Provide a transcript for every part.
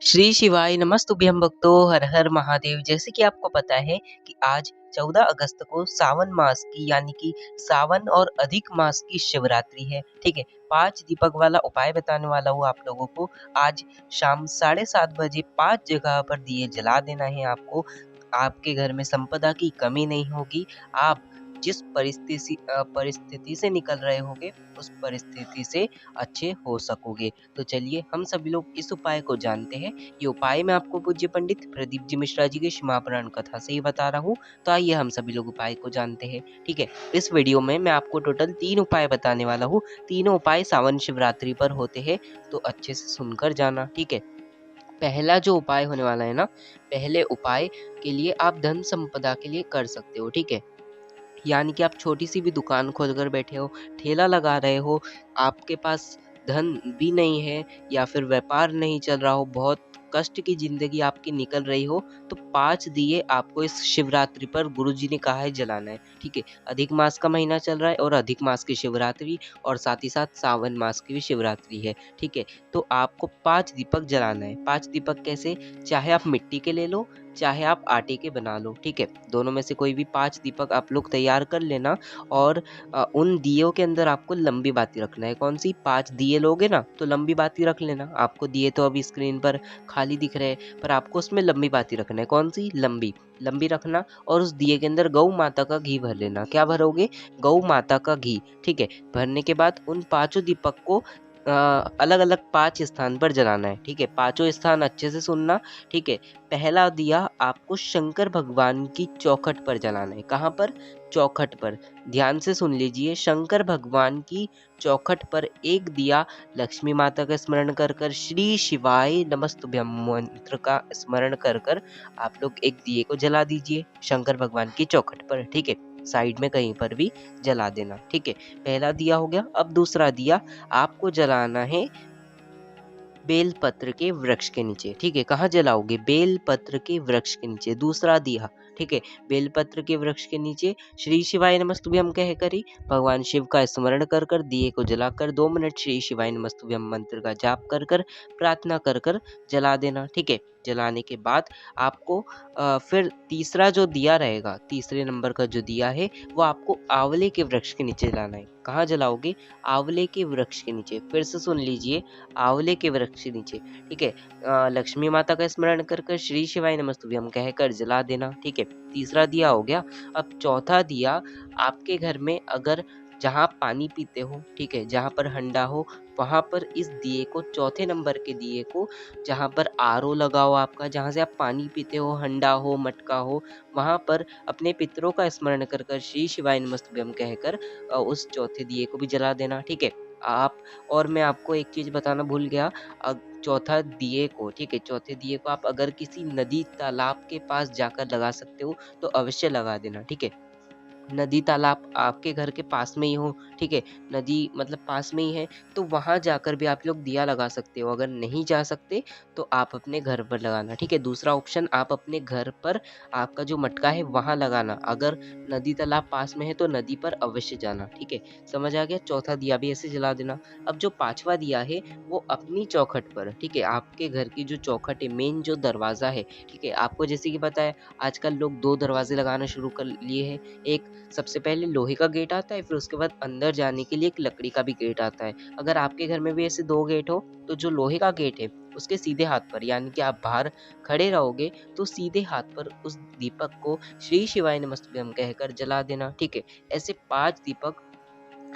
श्री शिवाय नमस्तुभ्यं भक्तो हर हर महादेव। जैसे कि आपको पता है कि आज 14 अगस्त को सावन मास की यानी कि सावन और अधिक मास की शिवरात्रि है। ठीक है, 5 दीपक वाला उपाय बताने वाला हूँ आप लोगों को। आज शाम 7:30 बजे 5 जगह पर दिए जला देना है आपको। आपके घर में संपदा की कमी नहीं होगी। आप जिस परिस्थिति से निकल रहे होगे उस परिस्थिति से अच्छे हो सकोगे। तो चलिए हम सभी लोग इस उपाय को जानते हैं। ये उपाय मैं आपको पूज्य पंडित प्रदीप जी मिश्रा जी के क्षमापुराण कथा से ही बता रहा हूँ। तो आइए हम सभी लोग उपाय को जानते हैं। ठीक है, इस वीडियो में मैं आपको टोटल 3 उपाय बताने वाला हूँ। तीनों उपाय सावन शिवरात्रि पर होते हैं, तो अच्छे से सुनकर जाना। ठीक है, पहला जो उपाय होने वाला है ना, पहले उपाय के लिए आप धन संपदा के लिए कर सकते हो। ठीक है, यानी कि आप छोटी सी भी दुकान खोल कर बैठे हो, ठेला लगा रहे हो, आपके पास धन भी नहीं है या फिर व्यापार नहीं चल रहा हो, बहुत कष्ट की जिंदगी आपकी निकल रही हो, तो 5 दिए आपको इस शिवरात्रि पर गुरुजी ने कहा है जलाना है। ठीक है, अधिक मास का महीना चल रहा है और अधिक मास की शिवरात्रि और साथ ही साथ सावन मास की भी शिवरात्रि है। ठीक है, तो आपको 5 दीपक जलाना है। 5 दीपक कैसे? चाहे आप मिट्टी के ले लो, चाहे आप आटे के बना लो। ठीक है, दोनों में से कोई भी 5 दीपक आप लोग तैयार कर लेना। और उन दियों के अंदर आपको लंबी बाती रखना है। कौन सी? 5 दिए लोगे ना तो लंबी बाती रख लेना। आपको दिए तो अभी स्क्रीन पर खाली दिख रहे हैं, पर आपको उसमें लंबी बाती रखना है। कौन सी? लंबी लंबी रखना। और उस दिए के अंदर गौ माता का घी भर लेना। क्या भरोगे? गौ माता का घी। ठीक है, भरने के बाद उन 5 दीपक को अलग अलग 5 स्थान पर जलाना है। ठीक है, 5 स्थान अच्छे से सुनना। ठीक है, पहला दिया आपको शंकर भगवान की चौखट पर जलाना है। कहाँ पर? चौखट पर। ध्यान से सुन लीजिए, शंकर भगवान की चौखट पर एक दिया लक्ष्मी माता का स्मरण कर कर, श्री शिवाय नमस्तुभ्यं मंत्र का स्मरण कर कर आप लोग एक दिए को जला दीजिए शंकर भगवान की चौखट पर। ठीक है, साइड में कहीं पर भी जला देना। ठीक है, पहला दिया हो गया। अब दूसरा दिया आपको जलाना है बेल पत्र के वृक्ष के नीचे। ठीक है, कहाँ जलाओगे? बेल पत्र के वृक्ष के नीचे। दूसरा दिया, ठीक है, बेल पत्र के वृक्ष के नीचे श्री शिवाय नमस्तुभ्यं कह कर ही भगवान शिव का स्मरण कर कर दिए को जलाकर 2 मिनट श्री शिवाय नमस्तुभ्यं मंत्र का जाप कर कर प्रार्थना कर कर जला देना। ठीक है, जलाने के बाद आपको फिर तीसरा जो दिया रहेगा, तीसरे नंबर का जो दिया है, वो आपको आंवले के वृक्ष के नीचे जलाना है। कहाँ जलाओगे? आंवले के वृक्ष के नीचे। फिर से सुन लीजिए, आंवले के वृक्ष के नीचे। ठीक है, लक्ष्मी माता का स्मरण कर कर श्री शिवाय नमस्तुभ्यं कहकर जला देना। ठीक है, तीसरा दिया हो गया। अब चौथा दिया आपके घर में अगर जहाँ आप पानी पीते हो, ठीक है, जहाँ पर हंडा हो, वहां पर इस दिए को, चौथे नंबर के दिए को, जहाँ पर आरओ लगा हो आपका, जहाँ से आप पानी पीते हो, हंडा हो, मटका हो, वहां पर अपने पितरों का स्मरण कर कर श्री शिवाय नमस्तुभ्यं कहकर उस चौथे दिए को भी जला देना। ठीक है, आप, और मैं आपको एक चीज बताना भूल गया। चौथा दिए को, ठीक है, चौथे दिए को आप अगर किसी नदी तालाब के पास जाकर लगा सकते हो तो अवश्य लगा देना। ठीक है, नदी तालाब आपके घर के पास में ही हो, ठीक है, नदी मतलब पास में ही है, तो वहां जाकर भी आप लोग दिया लगा सकते हो। अगर नहीं जा सकते तो आप अपने घर पर लगाना। ठीक है, दूसरा ऑप्शन, आप अपने घर पर आपका जो मटका है वहां लगाना। अगर नदी तालाब पास में है तो नदी पर अवश्य जाना। ठीक है, समझ आ गया? चौथा दिया भी ऐसे जला देना। अब जो 5वां दिया है वो अपनी चौखट पर, ठीक है, आपके घर की जो चौखट है, मेन जो दरवाजा है, ठीक है, आपको जैसे कि पता है आजकल लोग 2 दरवाजे लगाना शुरू कर लिए हैं। एक सबसे पहले लोहे का गेट आता है, फिर उसके बाद अंदर जाने के लिए एक लकड़ी का भी गेट आता है। अगर आपके घर में भी ऐसे 2 गेट हो तो जो लोहे का गेट है उसके सीधे हाथ पर, यानी कि आप बाहर खड़े रहोगे तो सीधे हाथ पर उस दीपक को श्री शिवाय नमस्तुभ्यं कहकर जला देना। ठीक है, ऐसे 5 दीपक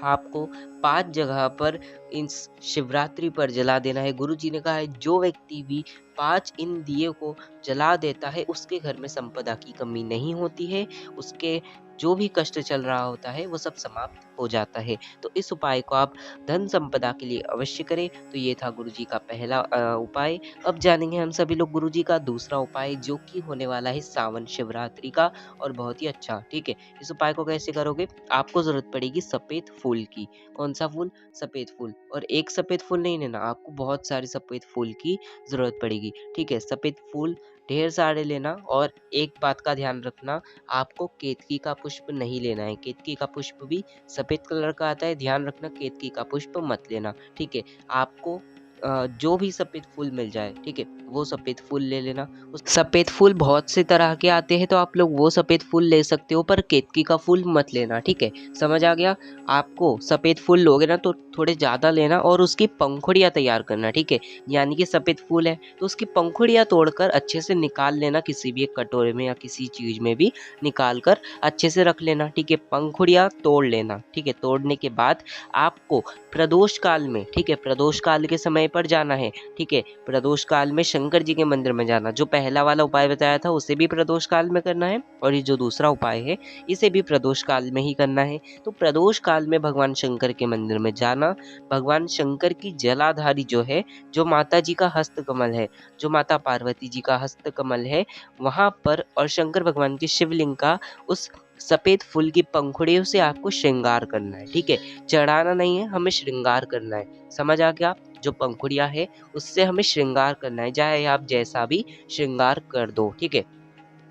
आपको 5 जगह पर इन शिवरात्रि पर जला देना है। गुरु जी ने कहा है जो व्यक्ति भी 5 इन दिए को जला देता है उसके घर में संपदा की कमी नहीं होती है, उसके जो भी कष्ट चल रहा होता है वो सब समाप्त हो जाता है। तो इस उपाय को आप धन संपदा के लिए अवश्य करें। तो ये था गुरु जी का पहला उपाय। अब जानेंगे हम सभी लोग गुरु जी का दूसरा उपाय, जो कि होने वाला है सावन शिवरात्रि का, और बहुत ही अच्छा। ठीक है, इस उपाय को कैसे करोगे? आपको जरूरत पड़ेगी सफेद फूल की। कौन सा फूल? सफेद फूल। और एक सफेद फूल नहीं लेना, आपको बहुत सारे सफेद फूल की जरूरत पड़ेगी। ठीक है, सफेद फूल ढेर सारे लेना। और एक बात का ध्यान रखना, आपको केतकी का पुष्प नहीं लेना है। केतकी का पुष्प भी सफेद कलर का आता है, ध्यान रखना, केतकी का पुष्प मत लेना। ठीक है, आपको जो भी सफ़ेद फूल मिल जाए, ठीक है, वो सफ़ेद फूल ले लेना। उस सफ़ेद फूल बहुत से तरह के आते हैं, तो आप लोग वो सफ़ेद फूल ले सकते हो, पर केतकी का फूल मत लेना, ठीक है, समझ आ गया। आपको सफ़ेद फूल लोगे ना तो थोड़े ज़्यादा लेना और उसकी पंखुड़ियाँ तैयार करना, ठीक है। यानी कि सफ़ेद फूल है तो उसकी पंखुड़ियाँ तोड़कर अच्छे से निकाल लेना, किसी भी एक कटोरे में या किसी चीज़ में भी निकाल कर अच्छे से रख लेना, ठीक है। पंखुड़ियाँ तोड़ लेना, ठीक है। तोड़ने के बाद आपको प्रदोष काल में, ठीक है, प्रदोष काल के समय पर जाना है, ठीक है। प्रदोष काल में शंकर जी के मंदिर में जाना। जो पहला वाला उपाय बताया था उसे भी प्रदोष काल में करना है, और ये जो दूसरा उपाय है इसे भी प्रदोष काल में ही करना है। तो प्रदोष काल में भगवान शंकर के मंदिर में जाना, भगवान शंकर की जलाधारी जो है, जो माता जी का हस्तकमल है, जो माता पार्वती जी का हस्तकमल है, वहाँ पर, और शंकर भगवान की शिवलिंग का उस सफ़ेद फूल की पंखुड़ियों से आपको श्रृंगार करना है, ठीक है। चढ़ाना नहीं है, हमें श्रृंगार करना है, समझ आ गया। जो पंखुड़ियाँ है उससे हमें श्रृंगार करना है, चाहे आप जैसा भी श्रृंगार कर दो, ठीक है।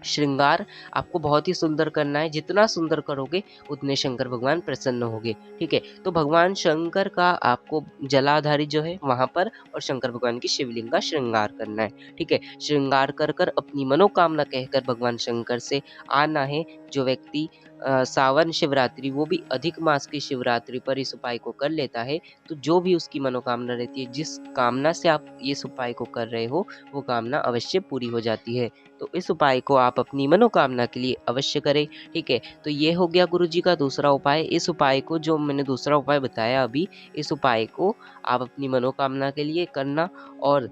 श्रृंगार आपको बहुत ही सुंदर करना है, जितना सुंदर करोगे उतने शंकर भगवान प्रसन्न होंगे, ठीक है। तो भगवान शंकर का आपको जलाधारी जो है वहाँ पर, और शंकर भगवान की शिवलिंग का श्रृंगार करना है, ठीक है। श्रृंगार कर कर अपनी मनोकामना कहकर भगवान शंकर से आना है। जो व्यक्ति सावन शिवरात्रि, वो भी अधिक मास की शिवरात्रि पर इस उपाय को कर लेता है, तो जो भी उसकी मनोकामना रहती है, जिस कामना से आप इस उपाय को कर रहे हो, वो कामना अवश्य पूरी हो जाती है। तो इस उपाय को आप अपनी मनोकामना के लिए अवश्य करें, ठीक है। तो ये हो गया गुरुजी का दूसरा उपाय। इस उपाय को, जो मैंने दूसरा उपाय बताया अभी, इस उपाय को आप अपनी मनोकामना के लिए करना, और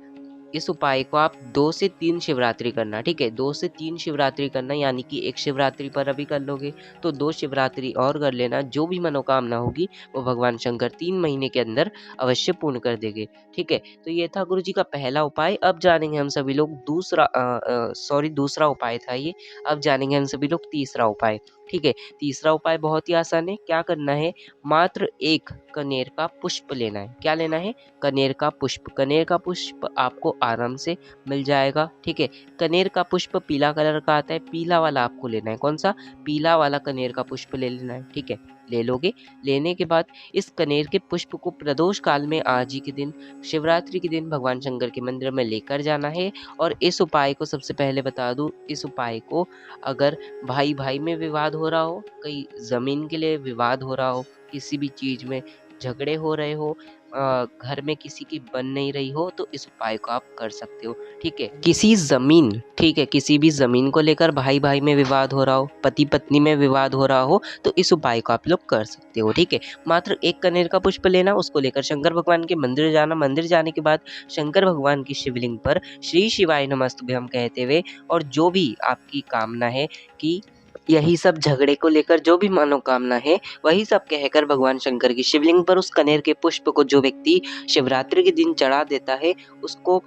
इस उपाय को आप 2 से 3 शिवरात्रि करना, ठीक है। 2 से 3 शिवरात्रि करना, यानी कि एक शिवरात्रि पर अभी कर लोगे तो 2 शिवरात्रि और कर लेना। जो भी मनोकामना होगी वो भगवान शंकर 3 महीने के अंदर अवश्य पूर्ण कर देंगे, ठीक है। तो ये था गुरुजी का पहला उपाय। अब जानेंगे हम सभी लोग दूसरा उपाय था ये। अब जानेंगे हम सभी लोग तीसरा उपाय, ठीक है। तीसरा उपाय बहुत ही आसान है। क्या करना है, मात्र 1 कनेर का पुष्प लेना है। क्या लेना है, कनेर का पुष्प। कनेर का पुष्प आपको आराम से मिल जाएगा, ठीक है। कनेर का पुष्प पीला कलर का आता है, पीला वाला आपको लेना है। कौन सा, पीला वाला कनेर का पुष्प ले लेना है, ठीक है। ले लोगे, लेने के बाद इस कनेर के पुष्प को प्रदोष काल में आज ही के दिन, शिवरात्रि के दिन, भगवान शंकर के मंदिर में लेकर जाना है। और इस उपाय को सबसे पहले बता दूं, इस उपाय को अगर भाई भाई में विवाद हो रहा हो, कहीं जमीन के लिए विवाद हो रहा हो, किसी भी चीज में झगड़े हो रहे हो, घर में किसी की बन नहीं रही हो, तो इस उपाय को आप कर सकते हो, ठीक है। किसी जमीन, ठीक है, किसी भी जमीन को लेकर भाई भाई में विवाद हो रहा हो, पति पत्नी में विवाद हो रहा हो, तो इस उपाय को आप लोग कर सकते हो, ठीक है। मात्र 1 कनेर का पुष्प लेना, उसको लेकर शंकर भगवान के मंदिर जाना। मंदिर जाने के बाद शंकर भगवान की शिवलिंग पर श्री शिवाय नमस्तुभ्यम कहते हुए, और जो भी आपकी कामना है, कि यही सब झगड़े को लेकर जो भी मनोकामना है, वही सब कहकर भगवान शंकर की शिवलिंग पर उस कनेर के पुष्प को जो व्यक्ति शिवरात्रि के दिन चढ़ा देता है, उसको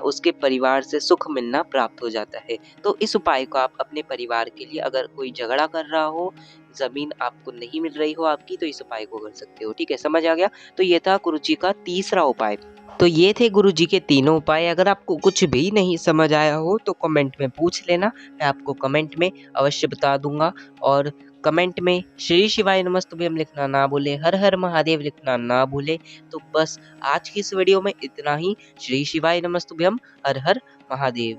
उसके परिवार से सुख मिलना प्राप्त हो जाता है। तो इस उपाय को आप अपने परिवार के लिए, अगर कोई झगड़ा कर रहा हो, जमीन आपको नहीं मिल रही हो आपकी, तो इस उपाय को कर सकते हो, ठीक है, समझ आ गया। तो ये था गुरुजी का तीसरा उपाय। तो ये थे गुरुजी के तीनों उपाय। अगर आपको कुछ भी नहीं समझ आया हो तो कमेंट में पूछ लेना, मैं आपको कमेंट में अवश्य बता दूंगा। और कमेंट में श्री शिवाय नमस्तुभ्यम लिखना ना भूले, हर हर महादेव लिखना ना भूले। तो बस आज की इस वीडियो में इतना ही। श्री शिवाय नमस्तुभ्यम, हर हर महादेव।